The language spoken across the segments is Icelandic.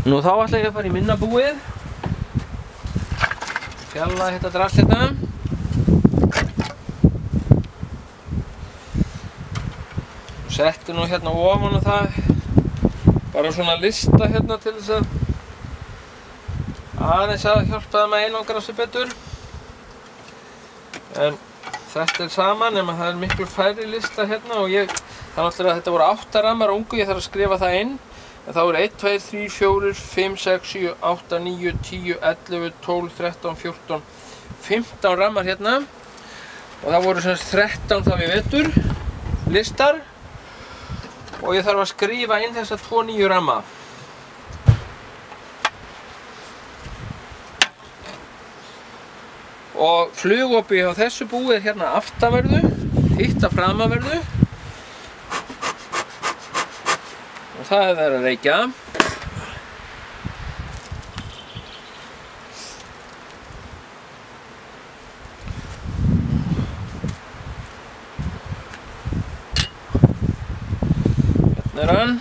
Nú þá ætla ég að fara í minna búið. Fjalla þetta drast hérna. Setti nú hérna ofan og það bara svona lista hérna til þess að aðeins að hjálpa það með einangra sig betur. En þetta sama nema það miklu færri lista hérna og það náttúrulega að þetta voru 8 rammar ungu, ég þarf að skrifa það inn. En það voru 1, 2, 3, 4, 5, 6, 7, 8, 9, 10, 11, 12, 13, 14, 15 rammar hérna. Og það voru sem sagt 13 þá í vetur listar. Og ég þarf að skrifa inn þessa 2 nýju ramma. Og flugopið á þessu búi hérna aftanverðu, hitt að framanverðu. Og það er verið að reykja. Hérna er hann.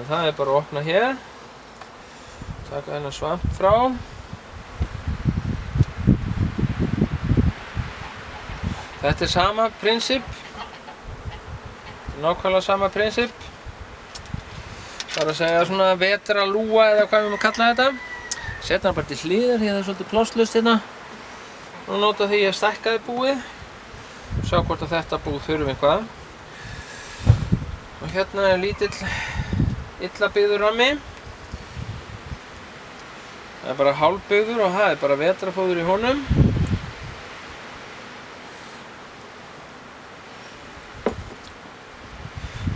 Það er bara að opna hér. Taka þennan svamp frá. Þetta er sama prinsip. Nákvæmlega sama prinsip. Það er að segja svona vetralúa eða hvað við erum að kalla þetta. Setja hann bara til hliðar, því það er svolítið plásslaust hérna. Nú nota því ég stækkaði búið. Sjá hvort að þetta búið þurfi eitthvað. Og hérna er lítill illa byggður rammi. Það er bara hálfbyggður og það er bara vetrafóður í honum.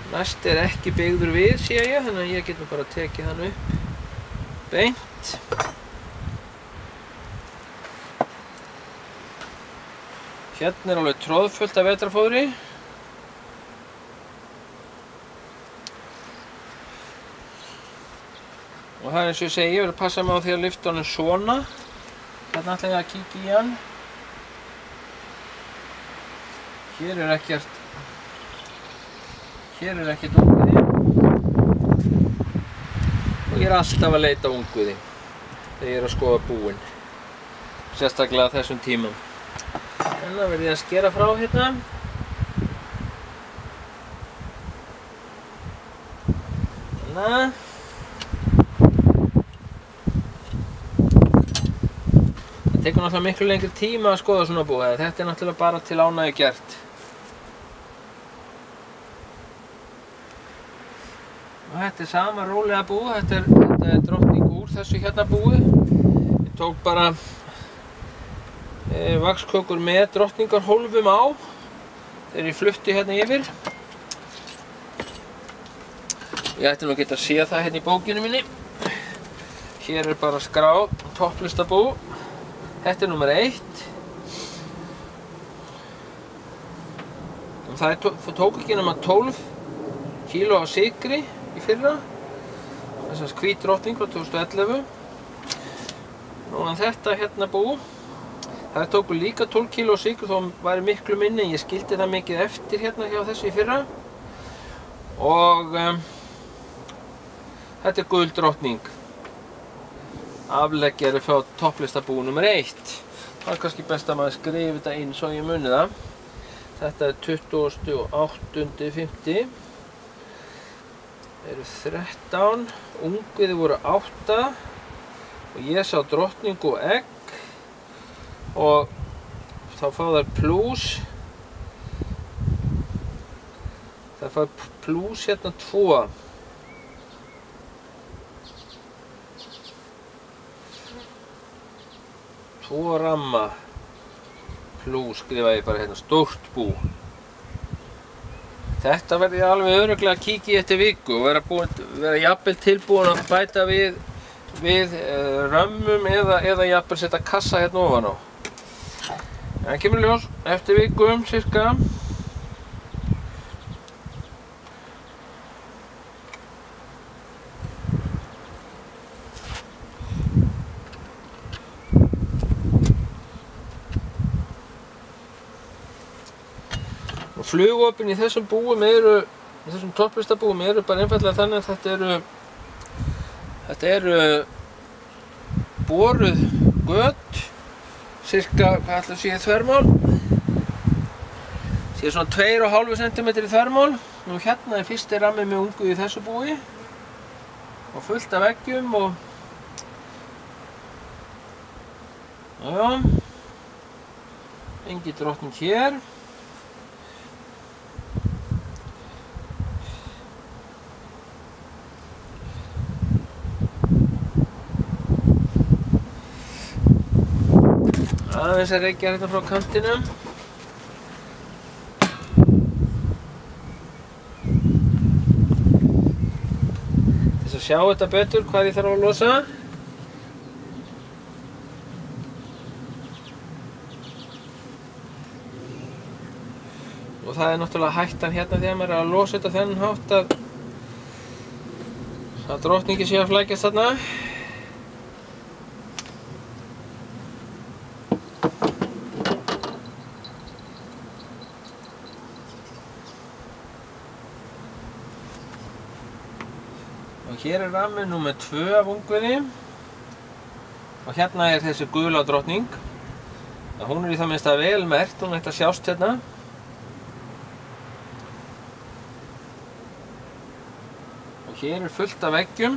Næst er ekki byggður við, sé ég, þannig að ég get nú bara tekið hann upp beint. Hérna er alveg tróðfullt af vetrafóðri. Og það er eins og ég segi, ég verður að passa mig á því að lyfta honum svona. Hérna ætla ég að kíkja í hann. Hér er ekkert ungviði. Og ég er alltaf að leita ungviði þegar ég er að skoða búin. Sérstaklega á þessum tímum. Þannig verður ég að skera frá hérna. Þannig. Það tekur náttúrulega miklu lengri tíma að skoða svona búið. Þetta er náttúrulega bara til ánægju gert. Og þetta er sama rólega búið. Þetta er drottning úr þessu hérna búið. Ég tók bara vaxkökur með drottningarhólfum á þegar ég flutti hérna yfir. Ég ætti nú að geta að sé það hérna í bókinu minni. Hér er bara skráð topplistabú. Þetta er nummer 1. Það tók ekki nema 12 kíló af sykri í fyrra. Þessast hvít drottning frá 2011. Nú en þetta hérna bú. Það tóku líka 12 kíló af sykri þó væri miklu minni. Ég skildi það mikið eftir hérna hjá þessu í fyrra. Og þetta er gul drottning. Afleggjari frá topplistabú nummer 1. Það er kannski best að maður skrifi þetta inn svo ég muni það. Þetta er 28.5. Það eru 13. Ungviði voru 8. Og ég sá drottning og egg. Og þá fá þær plús. Það fá plús hérna 2. Tvo ramma plús skrifa ég bara hérna stórt bú. Þetta verði ég alveg örugglega að kíkja í eftir viku og vera jafnvel tilbúin að bæta við römmum eða jafnvel setja kassa hérna ofan á. Það kemur ljós eftir viku cirka. Og flugopin í þessum búum eru, í þessum topplistabúum eru bara einfaldlega þannig að þetta eru boruð göt, cirka, hvað ætla að sé þvermál? Sé svona 2,5 cm í þvermál. Nú hérna er fyrsti rammi með ungu í þessu búi. Og fullt af veggjum og... Já. Engin drottning hér. Aðeins að reykja hérna frá kantinum. Til að sjá þetta betur hvað ég þarf að losa. Og það er náttúrulega hættan hérna þegar maður er að losa þetta þennan hátt að drottningi sé að flækjast þarna. Og hér er rammi númer 2 af ungviði. Og hérna er þessi gula drottning. Hún er í það minnsta vel merkt, hún ætti að sjást hérna. Og hér er fullt af veggjum.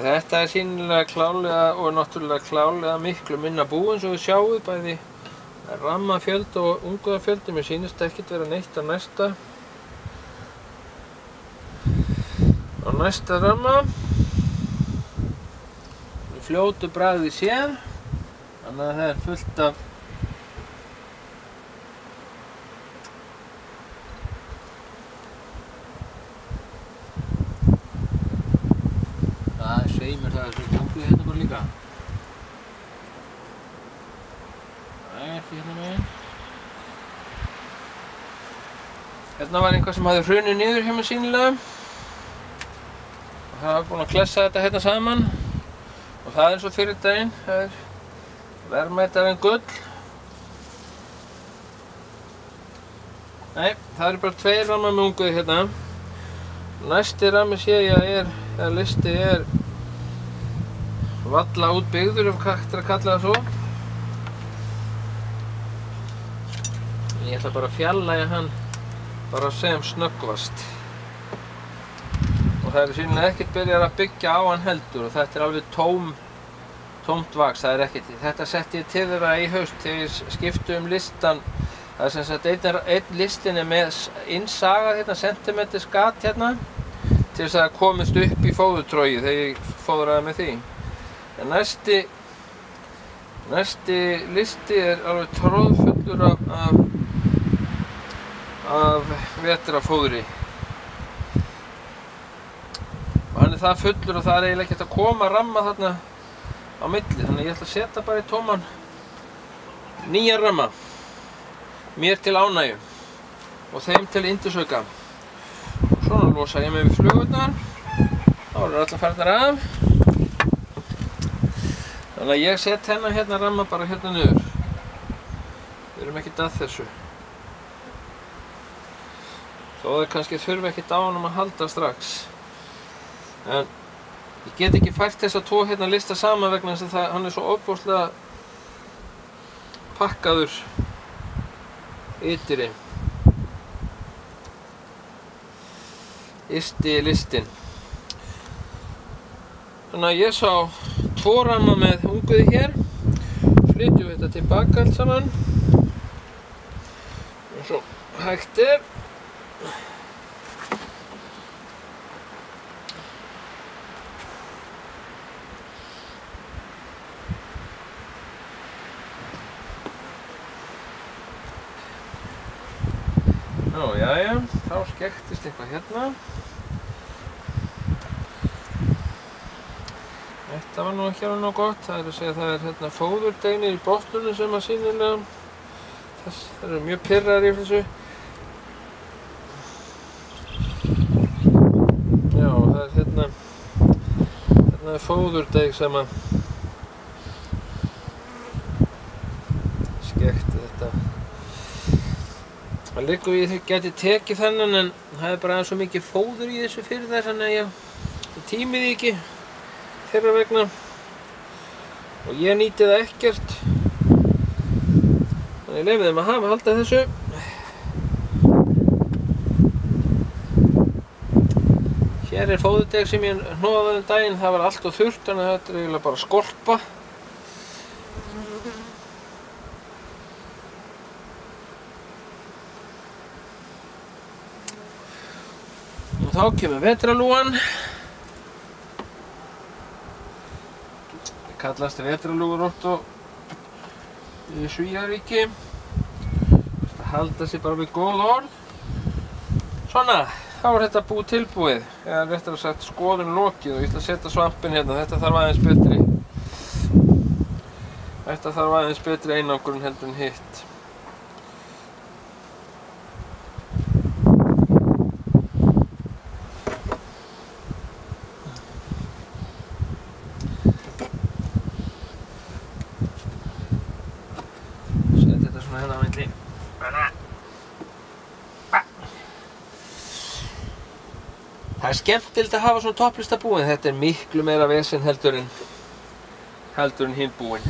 Þetta er sýnilega klárlega og náttúrulega klárlega miklu minna bú eins og við sjáum bæði rammafjöldi og ungviðafjöldi. Mér sýnist ekkert vera neitt á næsta ramma. Fljótu bragði séð, þannig að það er fullt af sveimur það þessu ungviði hérna bara líka. Það er ekki hérna meginn. Hérna var einhvað sem hafði hrunið niður hjá mér sýnilega. Og það var búinn að klessa þetta hérna saman. Og það er eins og fyrir daginn, það er verðmætara en gull. Nei, það eru bara 2 rammar með ungviði hérna. Næsti rammi sé ég að listi er valla útbyggður ef hægt er að kalla það svo. Ég ætla bara að fjarlægja hann bara sem snöggvast. Og það er sýnilega ekkert byrjað að byggja á hann heldur og þetta er alveg tómt vaks, það er ekkert. Þetta setti ég til þeirra í haust þegar ég skipti listan. Það er sem sagt einn listin er með innsagað hérna, sentimeters gat hérna til þess að komist upp í fóðurtróið þegar ég fóðraði með því. En næsti listi er alveg tróðfullur af vetrarfóðri. Og hann er það fullur og það er eiginlega ekkert að koma ramma þarna á milli. Þannig að ég ætla að setja bara í tóman nýjan ramma. Mér til ánægju og þeim til yndisauka. Svona losa ég mig við flugurnar. Þá eru allar farnar af. Þannig að ég set hennar hérna ramma bara hérna niður. Við erum ekkert að þessu. Þó þeir kannski þurfa ekkert á honum að halda strax. En ég get ekki fært þessa 2 hérna lista saman vegna þess að hann er svo ofboðslega pakkaður ytri. Ysti listin. Þannig að ég sá 2 ramma með ungviði hér. Flytjum þetta tilbaka allt saman. Eins og hægt er. Nú, jæja, þá skektist eitthvað hérna. Þetta Þetta var nú ekki alveg nóg gott, það er að segja að það er hérna fóðurdegnir í botnunum sem að sýnilega það eru mjög pirraðir yfir þessu. Já, það er hérna er fóðurdeg sem að skekti þetta. Það liggur í því að ég geti tekið þennan en það er bara aðeins svo mikið fóður í þessu fyrir þær þannig að ég tími því ekki þeirra vegna og ég nýti það ekkert. Þannig ég leyfi þeim að halda þessu. Hér er fóðurdeg sem ég hnoðaði daginn, það var allt of þurrt þannig að þetta er eiginlega bara skorpa. Og þá kemur vetrarlúgan. Það kallast vetrarlúgur oft í Svíaríki. Það halda sig bara við góð orð. Svona, þá er þetta tilbúið. Eða réttar að sagt skoðun lokið og ég ætla að setja svampinn hérna. Þetta þarf aðeins betri einangrun heldur en hitt. Það er skemmtilegt að hafa svona topplista búin, þetta er miklu meira vesen heldur en hinn búin.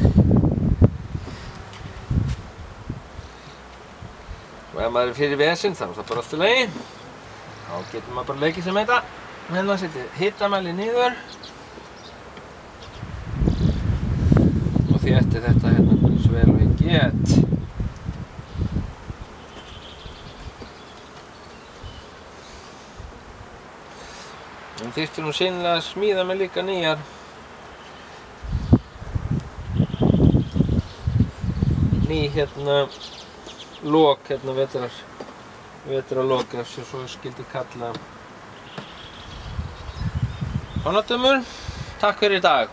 Og ef maður er fyrir vesen þá er það bara allt í lagi. Þá getur maður bara leikið sem þetta. Hérna setjum hitamælið niður. Og þétti þetta hérna eins vel og ég get. En þyrfti nú sennilega að smíða mig líka nýjar hérna lok hérna vetrarlok ef svo skildi kalla. Svona dömur, takk fyrir í dag.